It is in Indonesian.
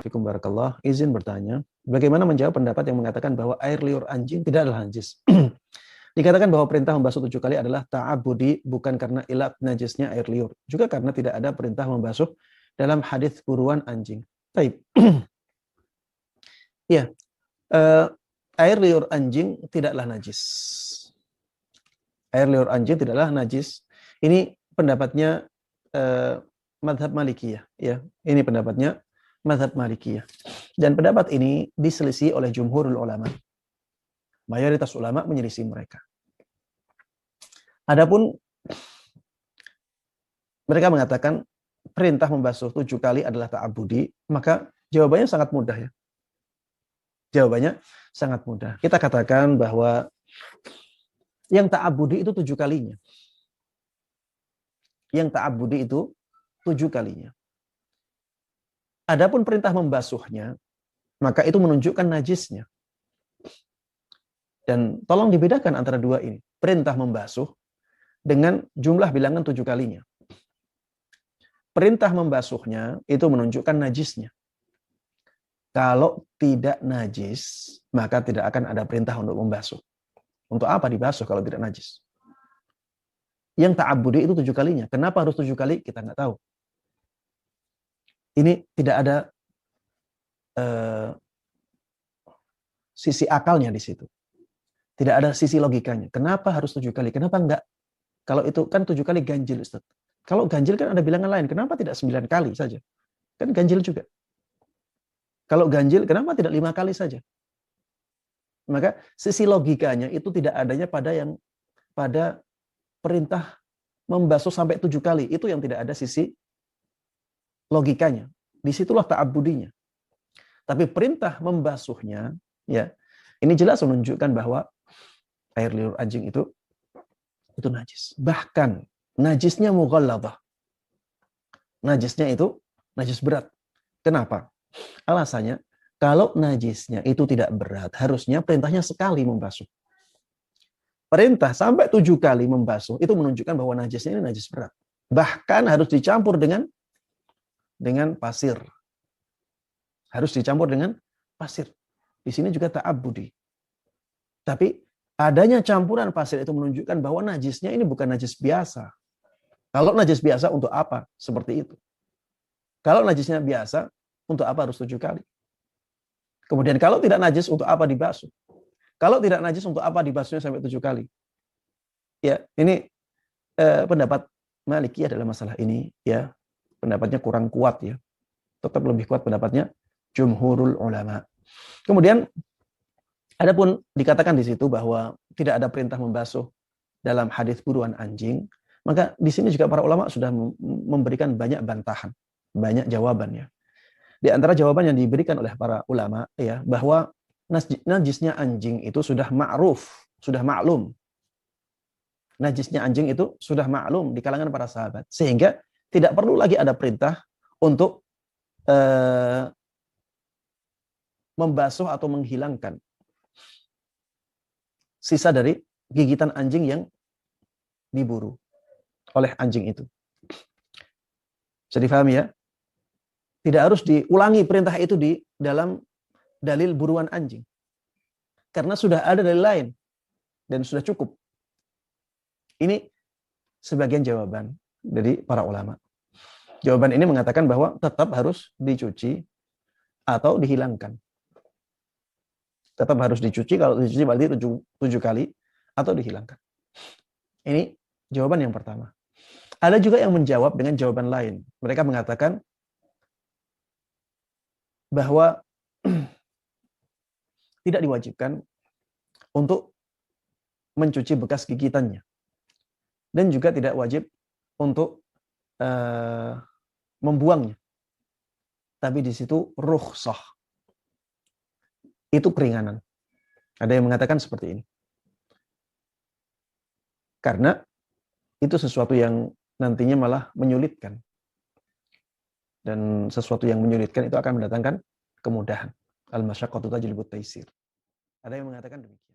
Fikum barakallah, izin bertanya, bagaimana menjawab pendapat yang mengatakan bahwa air liur anjing tidak adalah najis? Dikatakan bahwa perintah membasuh 7 kali adalah ta'abudi, bukan karena ilat najisnya air liur. Juga karena tidak ada perintah membasuh dalam hadis buruan anjing. Baik. Ya, air liur anjing tidaklah najis. Air liur anjing tidaklah najis. Ini pendapatnya mazhab Malikiyah. Ya, ini pendapatnya mazhab Malikiyah. Dan pendapat ini diselisih oleh jumhurul ulama. Mayoritas ulama menyelisih mereka. Adapun mereka mengatakan perintah membasuh 7 kali adalah ta'abudi, maka jawabannya sangat mudah ya. Jawabannya sangat mudah. Kita katakan bahwa yang ta'abudi itu 7 kalinya. Yang ta'abudi itu 7 kalinya. Adapun perintah membasuhnya, maka itu menunjukkan najisnya. Dan tolong dibedakan antara dua ini. Perintah membasuh dengan jumlah bilangan 7 kalinya. Perintah membasuhnya itu menunjukkan najisnya. Kalau tidak najis, maka tidak akan ada perintah untuk membasuh. Untuk apa dibasuh kalau tidak najis? Yang ta'abudi itu 7 kalinya. Kenapa harus 7 kali? Kita nggak tahu. Ini tidak ada sisi akalnya di situ. Tidak ada sisi logikanya. Kenapa harus 7 kali? Kenapa enggak? Kalau itu kan 7 kali ganjil, Ustaz. Kalau ganjil kan ada bilangan lain. Kenapa tidak 9 kali saja? Kan ganjil juga. Kalau ganjil, kenapa tidak 5 kali saja? Maka sisi logikanya itu tidak adanya pada perintah membasuh sampai 7 kali. Itu yang tidak ada sisi logikanya. Disitulah ta'abudinya. Tapi perintah membasuhnya, ya, ini jelas menunjukkan bahwa air liur anjing itu najis. Bahkan najisnya mughalladhah. Najisnya itu najis berat. Kenapa? Alasannya, kalau najisnya itu tidak berat, harusnya perintahnya sekali membasuh. Perintah sampai 7 kali membasuh, itu menunjukkan bahwa najisnya ini najis berat. Bahkan harus dicampur dengan pasir. Harus dicampur dengan pasir. Di sini juga ta'abbudi. Tapi adanya campuran pasir itu menunjukkan bahwa najisnya ini bukan najis biasa. Kalau najis biasa untuk apa? Seperti itu. Kalau najisnya biasa, untuk apa harus 7 kali? Kemudian kalau tidak najis, untuk apa dibasuh? Kalau tidak najis, untuk apa dibasuhnya sampai 7 kali? Ya, ini pendapat Malikiyah dalam masalah ini, ya, pendapatnya kurang kuat ya. Tetap lebih kuat pendapatnya jumhurul ulama. Kemudian adapun dikatakan di situ bahwa tidak ada perintah membasuh dalam hadis buruan anjing, maka di sini juga para ulama sudah memberikan banyak bantahan, banyak jawaban ya. Di antara jawaban yang diberikan oleh para ulama ya, bahwa najisnya anjing itu sudah ma'ruf, sudah maklum. Najisnya anjing itu sudah maklum di kalangan para sahabat, sehingga tidak perlu lagi ada perintah untuk membasuh atau menghilangkan sisa dari gigitan anjing yang diburu oleh anjing itu. Bisa difahami ya? Tidak harus diulangi perintah itu di dalam dalil buruan anjing. Karena sudah ada dalil lain dan sudah cukup. Ini sebagian jawaban dari para ulama. Jawaban ini mengatakan bahwa tetap harus dicuci atau dihilangkan. Tetap harus dicuci, kalau dicuci berarti 7 kali, atau dihilangkan. Ini jawaban yang pertama. Ada juga yang menjawab dengan jawaban lain. Mereka mengatakan bahwa tidak diwajibkan untuk mencuci bekas gigitannya. Dan juga tidak wajib untuk membuangnya. Tapi di situ rukhsah. Itu keringanan. Ada yang mengatakan seperti ini. Karena itu sesuatu yang nantinya malah menyulitkan. Dan sesuatu yang menyulitkan itu akan mendatangkan kemudahan. Al-masyaqqatu tajlibut taysir. Ada yang mengatakan demikian.